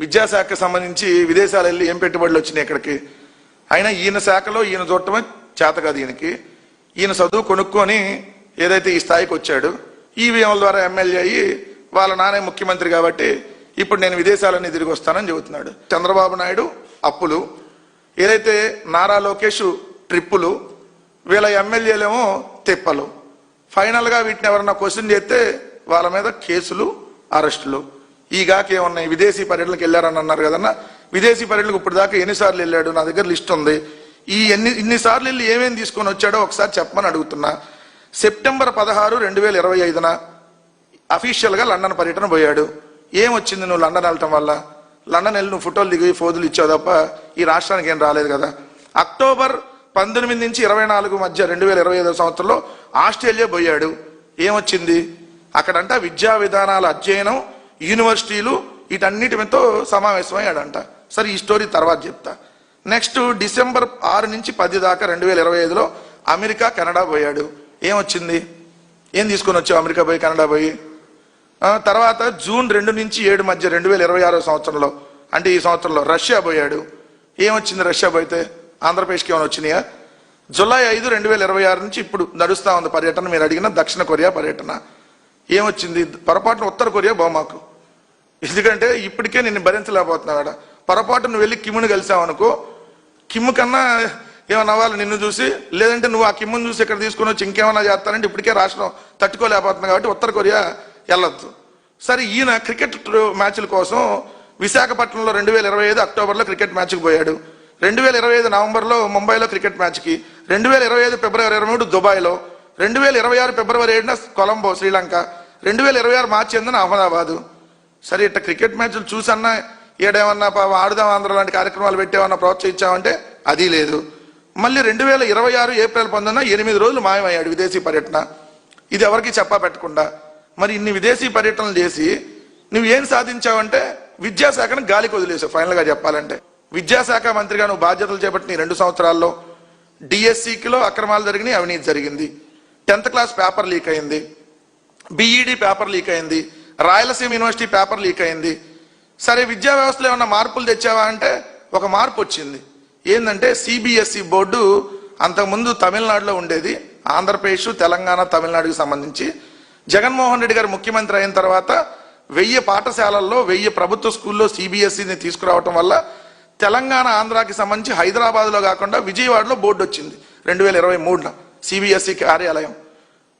విద్యాశాఖకు సంబంధించి విదేశాలు వెళ్ళి ఏం పెట్టుబడులు వచ్చినాయి ఇక్కడికి. అయినా ఈయన శాఖలో ఈయన చూడటమే చేత కాదు ఈయనకి. ఈయన చదువు కొనుక్కొని ఏదైతే ఈ స్థాయికి వచ్చాడు, ఈవీఎంల ద్వారా ఎమ్మెల్యే అయ్యి వాళ్ళ నానే ముఖ్యమంత్రి కాబట్టి ఇప్పుడు నేను విదేశాలన్నీ తిరిగి వస్తానని చెబుతున్నాడు. చంద్రబాబు నాయుడు అప్పులు, ఏదైతే నారా లోకేష్ ట్రిప్పులు, వీళ్ళ ఎమ్మెల్యేలేమో తిప్పలు. ఫైనల్గా వీటిని ఎవరన్నా క్వశ్చన్ చేస్తే వాళ్ళ మీద కేసులు, అరెస్టులు. ఈగాకేమున్నాయి? విదేశీ పర్యటనకు వెళ్ళారని అన్నారు కదన్నా. విదేశీ పర్యటనకు ఇప్పుడు దాకా ఎన్నిసార్లు వెళ్ళాడు? నా దగ్గర లిస్ట్ ఉంది. ఇన్నిసార్లు వెళ్ళి ఏమేమి తీసుకొని వచ్చాడో ఒకసారి చెప్పమని అడుగుతున్నా. సెప్టెంబర్ 16, 2025 అఫీషియల్గా లండన్ పర్యటన పోయాడు. ఏమొచ్చింది నువ్వు లండన్ వెళ్ళటం వల్ల? లండన్ వెళ్ళి నువ్వు ఫోటోలు దిగి ఫోజులు ఇచ్చావు తప్ప ఈ రాష్ట్రానికి ఏం రాలేదు కదా. అక్టోబర్ 19 నుంచి 24 మధ్య 2025 సంవత్సరంలో ఆస్ట్రేలియా పోయాడు. ఏమొచ్చింది? అక్కడంట విద్యా విధానాల అధ్యయనం, యూనివర్సిటీలు వీటన్నిటితో సమావేశమయ్యాడంట. సరే, ఈ స్టోరీ తర్వాత చెప్తా. నెక్స్ట్ డిసెంబర్ 6 నుంచి 10 దాకా 2025లో అమెరికా, కెనడా పోయాడు. ఏమొచ్చింది? ఏం తీసుకొని వచ్చావు అమెరికా పోయి, కెనడా పోయి? తర్వాత జూన్ 2 నుంచి 7 మధ్య 2026 సంవత్సరంలో, అంటే ఈ సంవత్సరంలో రష్యా పోయాడు. ఏమొచ్చింది రష్యా పోయితే? ఆంధ్రప్రదేశ్కి ఏమైనా వచ్చినాయా? జూలై 5, 2026 నుంచి ఇప్పుడు నడుస్తా ఉంది పర్యటన. మీరు అడిగిన దక్షిణ కొరియా పర్యటన. ఏమొచ్చింది? పొరపాటున ఉత్తర కొరియా బొమ్మకు. ఎందుకంటే ఇప్పటికే నిన్ను భరించలేకపోతున్నాడు. పొరపాటును వెళ్ళి కిమ్ముని కలిసావనుకో, కిమ్ము కన్నా ఏమన్నా అవ్వాలి నిన్ను చూసి, లేదంటే నువ్వు ఆ కిమ్ముని చూసి ఇక్కడ తీసుకుని వచ్చి ఇంకేమన్నా చేస్తానంటే ఇప్పటికే రాష్ట్రం తట్టుకోలేకపోతుంది కాబట్టి ఉత్తర కొరియా వెళ్ళొద్దు. సరే, ఈయన క్రికెట్ మ్యాచ్ల కోసం విశాఖపట్నంలో 2025 అక్టోబర్లో క్రికెట్ మ్యాచ్కి పోయాడు. 2025 నవంబర్లో ముంబైలో క్రికెట్ మ్యాచ్కి, 2025 ఫిబ్రవరి 23 దుబాయ్లో, 2026 ఫిబ్రవరి 7 కొలంబో శ్రీలంక, 2026 మార్చి 8 అహ్మదాబాదు. సరే, ఇట్లా క్రికెట్ మ్యాచ్లు చూసన్నా ఏడేమన్నా ఆడుదాం ఆంధ్ర లాంటి కార్యక్రమాలు పెట్టేమన్నా ప్రోత్సహించామంటే అది లేదు. మళ్ళీ 2026 ఏప్రిల్ 19 8 రోజులు మాయమయ్యాడు విదేశీ పర్యటన. ఇది ఎవరికి చెప్పా పెట్టకుండా. మరి ఇన్ని విదేశీ పర్యటనలు చేసి నువ్వేం సాధించావంటే విద్యాశాఖను గాలికి వదిలేసావు. ఫైనల్గా చెప్పాలంటే విద్యాశాఖ మంత్రిగా నువ్వు బాధ్యతలు చేపట్టిన 2 సంవత్సరాల్లో డిఎస్సికిలో అక్రమాలు జరిగినాయి, అవినీతి జరిగింది. 10th క్లాస్ పేపర్ లీక్ అయింది, బిఈడి పేపర్ లీక్ అయింది, రాయలసీమ యూనివర్సిటీ పేపర్ లీక్ అయింది. సరే, విద్యా వ్యవస్థలో ఏమన్నా మార్పులు తెచ్చావా అంటే ఒక మార్పు వచ్చింది. ఏంటంటే సిబిఎస్ఈ బోర్డు అంతకుముందు తమిళనాడులో ఉండేది. ఆంధ్రప్రదేశ్, తెలంగాణ, తమిళనాడుకి సంబంధించి జగన్మోహన్ రెడ్డి గారు ముఖ్యమంత్రి అయిన తర్వాత 1000 పాఠశాలల్లో 1000 ప్రభుత్వ స్కూల్లో సిబిఎస్ఈని తీసుకురావటం వల్ల తెలంగాణ, ఆంధ్రాకి సంబంధించి హైదరాబాద్లో కాకుండా విజయవాడలో బోర్డు వచ్చింది 2023 సిబిఎస్ఈ కార్యాలయం.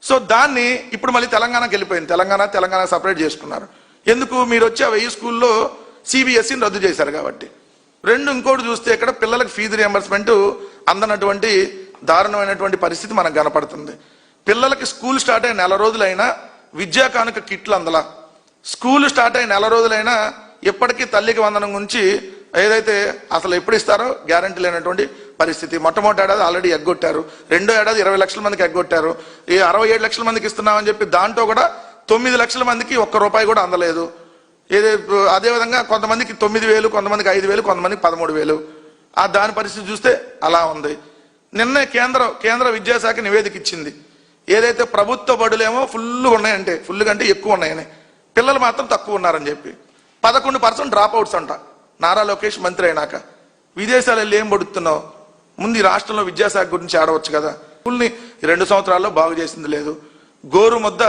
సో దాన్ని ఇప్పుడు మళ్ళీ తెలంగాణకి వెళ్ళిపోయింది. తెలంగాణ సపరేట్ చేసుకున్నారు. ఎందుకు? మీరు వచ్చి 1000 స్కూల్లో సిబిఎస్ఈని రద్దు చేశారు కాబట్టి. ఇంకోటి చూస్తే ఇక్కడ పిల్లలకు ఫీజు రియంబర్స్మెంట్ అందనటువంటి దారుణమైనటువంటి పరిస్థితి మనకు కనపడుతుంది. పిల్లలకి స్కూల్ స్టార్ట్ అయిన 4 రోజులైనా విద్యా కానుక కిట్లు అందలా. స్కూల్ స్టార్ట్ అయిన 4 రోజులైనా ఎప్పటికీ తల్లికి వందనం గురించి ఏదైతే అసలు ఎప్పుడు ఇస్తారో గ్యారంటీ లేనటువంటి పరిస్థితి. మొట్టమొదటి ఏడాది ఆల్రెడీ ఎగ్గొట్టారు, 2వ ఏడాది 20 లక్షల మందికి ఎగ్గొట్టారు. 67 లక్షల మందికి ఇస్తున్నామని చెప్పి దాంట్లో కూడా 9 లక్షల మందికి ₹1 కూడా అందలేదు. అదేవిధంగా కొంతమందికి 9,000, కొంతమందికి 5,000, కొంతమందికి 13,000. దాని పరిస్థితి చూస్తే అలా ఉంది. నిన్నే కేంద్ర విద్యాశాఖ నివేదిక ఇచ్చింది. ఏదైతే ప్రభుత్వ బడులేమో ఫుల్గా ఉన్నాయంటే, ఫుల్ కంటే ఎక్కువ ఉన్నాయని, పిల్లలు మాత్రం తక్కువ ఉన్నారని చెప్పి 11% డ్రాప్ అవుట్స్ అంట. నారా లోకేష్ మంత్రి అయినాక విదేశాలు వెళ్ళి ఏం పడుతున్నావు? ముందు ఈ రాష్ట్రంలో విద్యాశాఖ గురించి ఆడవచ్చు కదా. స్కూల్ని 2 సంవత్సరాల్లో బాగు చేసింది లేదు. గోరు ముద్ద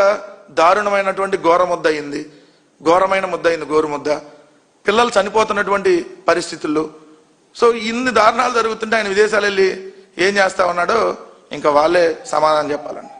దారుణమైనటువంటి ఘోరమైన ముద్ద అయింది గోరు ముద్ద. పిల్లలు చనిపోతున్నటువంటి పరిస్థితుల్లో. సో ఇన్ని దారుణాలు జరుగుతుంటే ఆయన విదేశాలు వెళ్ళి ఏం చేస్తా ఉన్నాడో ఇంకా వాళ్ళే సమాధానం చెప్పాలండి.